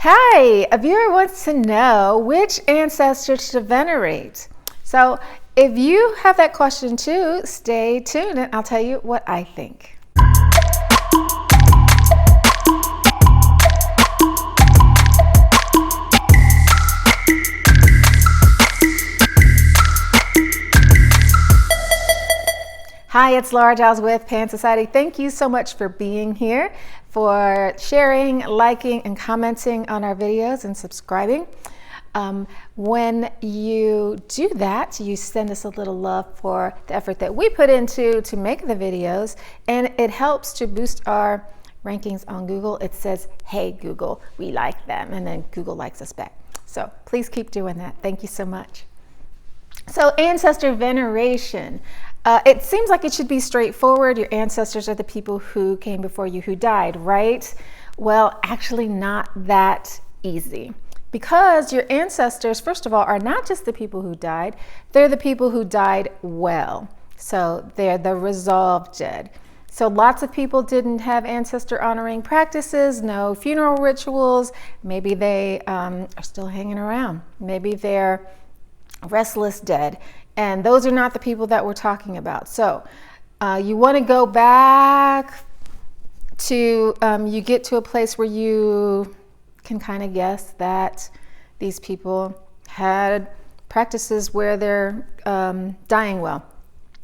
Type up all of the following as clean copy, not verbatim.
Hi, a viewer wants to know which ancestor to venerate. So if you have that question too, stay tuned and I'll tell you what I think. Hi, it's Laura Giles with Pan Society. Thank you so much for being here, for sharing, liking, and commenting on our videos and subscribing. When you do that, you send us a little love for the effort that we put into to make the videos, and it helps to boost our rankings on Google. It says, hey Google, we like them, and then Google likes us back. So please keep doing that. Thank you so much. So ancestor veneration. It seems like it should be straightforward. Your ancestors are the people who came before you who died, right? Well, actually not that easy. Because your ancestors, first of all, are not just the people who died, they're the people who died well. So they're the resolved dead. So lots of people didn't have ancestor honoring practices, no funeral rituals. Maybe they are still hanging around. Maybe they're restless dead. And those are not the people that we're talking about. So you want to go back to, you get to a place where you can kind of guess that these people had practices where they're dying well.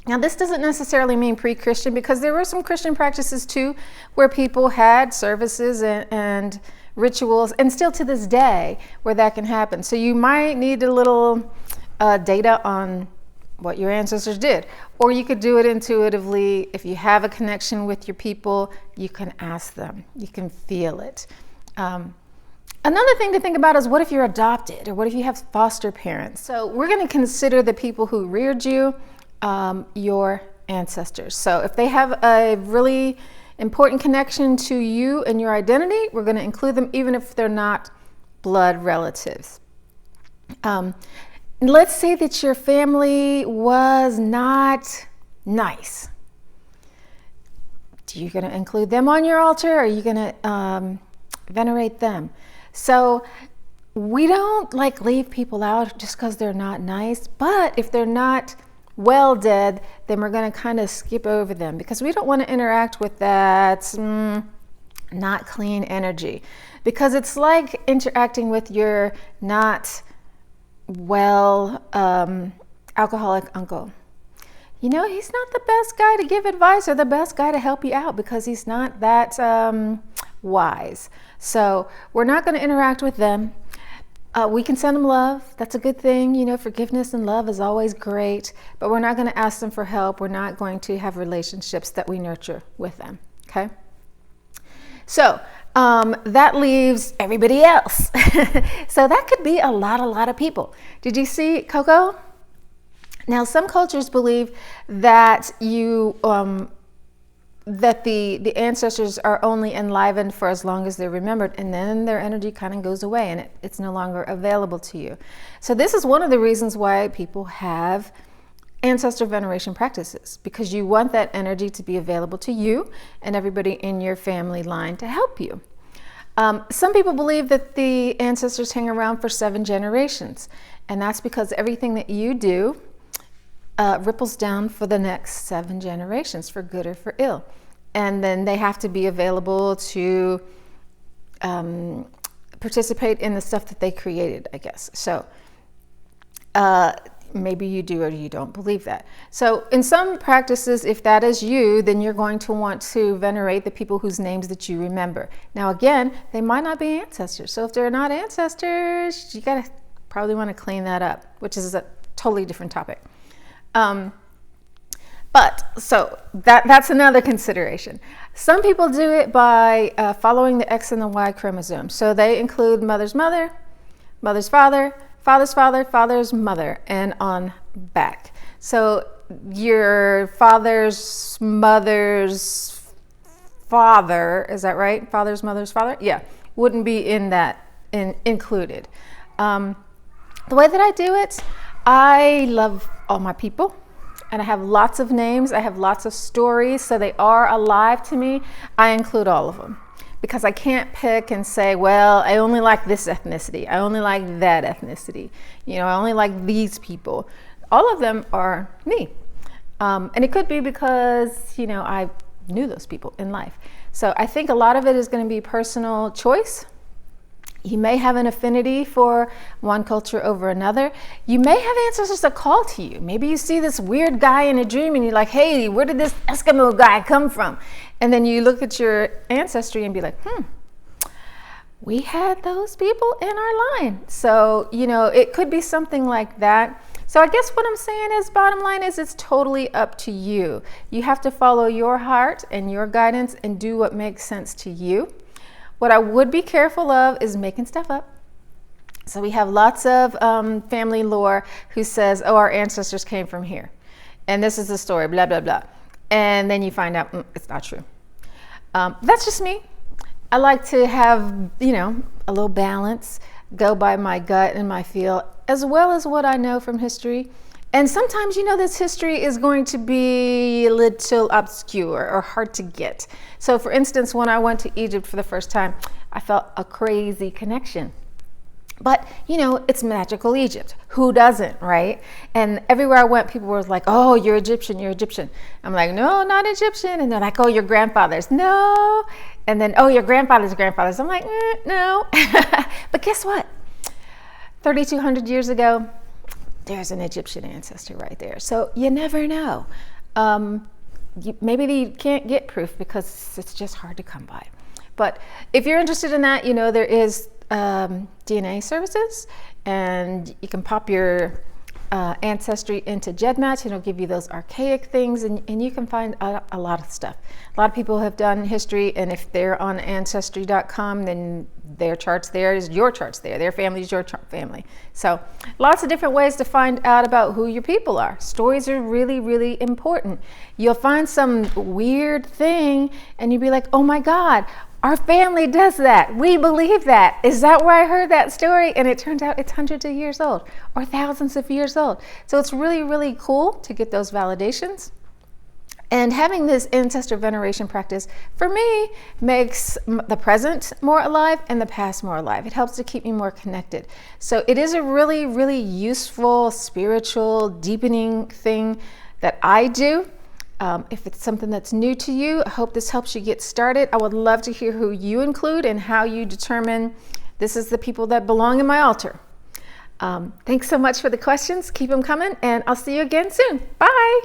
Now, this doesn't necessarily mean pre-Christian, because there were some Christian practices too where people had services and rituals, and still to this day where that can happen. So you might need a little data on what your ancestors did, or you could do it intuitively. If you have a connection with your people, you can ask them, you can feel it. Another thing to think about is, what if you're adopted, or what if you have foster parents? So we're going to consider the people who reared you your ancestors. So if they have a really important connection to you and your identity, we're going to include them even if they're not blood relatives. Let's say that your family was not nice. Are you going to include them on your altar, or are you going to venerate them? So we don't leave people out just because they're not nice, but if they're not well dead, then we're going to kind of skip over them, because we don't want to interact with that not clean energy, because it's like interacting with your not well alcoholic uncle. You know, he's not the best guy to give advice or the best guy to help you out, because he's not that wise. So we're not going to interact with them. We can send them love. That's a good thing. You know, forgiveness and love is always great, but we're not going to ask them for help. We're not going to have relationships that we nurture with them. Okay. So that leaves everybody else. So that could be a lot of people. Did you see Coco? Now, some cultures believe that that the ancestors are only enlivened for as long as they're remembered, and then their energy kind of goes away and it's no longer available to you. So this is one of the reasons why people have ancestor veneration practices, because you want that energy to be available to you and everybody in your family line to help you. Some people believe that the ancestors hang around for 7 generations, and that's because everything that you do ripples down for the next 7 generations, for good or for ill. And then they have to be available to participate in the stuff that they created, I guess. So maybe you do or you don't believe that. So in some practices, if that is you, then you're going to want to venerate the people whose names that you remember. Now again, they might not be ancestors. So if they're not ancestors, you gotta probably want to clean that up, which is a totally different topic. So that's another consideration. Some people do it by following the X and the Y chromosome. So they include mother's mother, mother's father, father's father, father's mother, and on back. So your father's mother's father, is that right? Father's mother's father? Yeah, wouldn't be in that included. The way that I do it, I love all my people, and I have lots of names. I have lots of stories, so they are alive to me. I include all of them. because I can't pick and say, well, I only like this ethnicity, I only like that ethnicity, I only like these people. All of them are me. And it could be because, I knew those people in life. So I think a lot of it is going to be personal choice. You may have an affinity for one culture over another. You may have ancestors that call to you. Maybe you see this weird guy in a dream and you're like, hey, where did this Eskimo guy come from? And then you look at your ancestry and be like, we had those people in our line. So, it could be something like that. So I guess what I'm saying is, bottom line is, it's totally up to you. You have to follow your heart and your guidance and do what makes sense to you. What I would be careful of is making stuff up. So we have lots of family lore who says, oh, our ancestors came from here, and this is the story, blah, blah, blah. And then you find out it's not true. That's just me. I like to have, a little balance, go by my gut and my feel, as well as what I know from history. And sometimes, this history is going to be a little obscure or hard to get. So for instance, when I went to Egypt for the first time, I felt a crazy connection. But, it's magical Egypt. Who doesn't, right? And everywhere I went, people were like, oh, you're Egyptian, you're Egyptian. I'm like, no, not Egyptian. And they're like, oh, your grandfathers. No. And then, oh, your grandfather's grandfathers. I'm like, no. But guess what? 3,200 years ago, there's an Egyptian ancestor right there. So you never know. Maybe you can't get proof because it's just hard to come by. But if you're interested in that, there is DNA services, and you can pop your ancestry into GEDmatch, and it'll give you those archaic things, and you can find a lot of stuff. A lot of people have done history, and if they're on ancestry.com, then their charts there is your charts there. Their family is your family. So lots of different ways to find out about who your people are. Stories are really, really important. You'll find some weird thing, and you'll be like, oh my God, our family does that. We believe that. Is that where I heard that story? And it turns out it's hundreds of years old or thousands of years old. So it's really, really cool to get those validations. And having this ancestor veneration practice, for me, makes the present more alive and the past more alive. It helps to keep me more connected. So it is a really, really useful, spiritual, deepening thing that I do. If it's something that's new to you, I hope this helps you get started. I would love to hear who you include and how you determine this is the people that belong in my altar. Thanks so much for the questions. Keep them coming, and I'll see you again soon. Bye.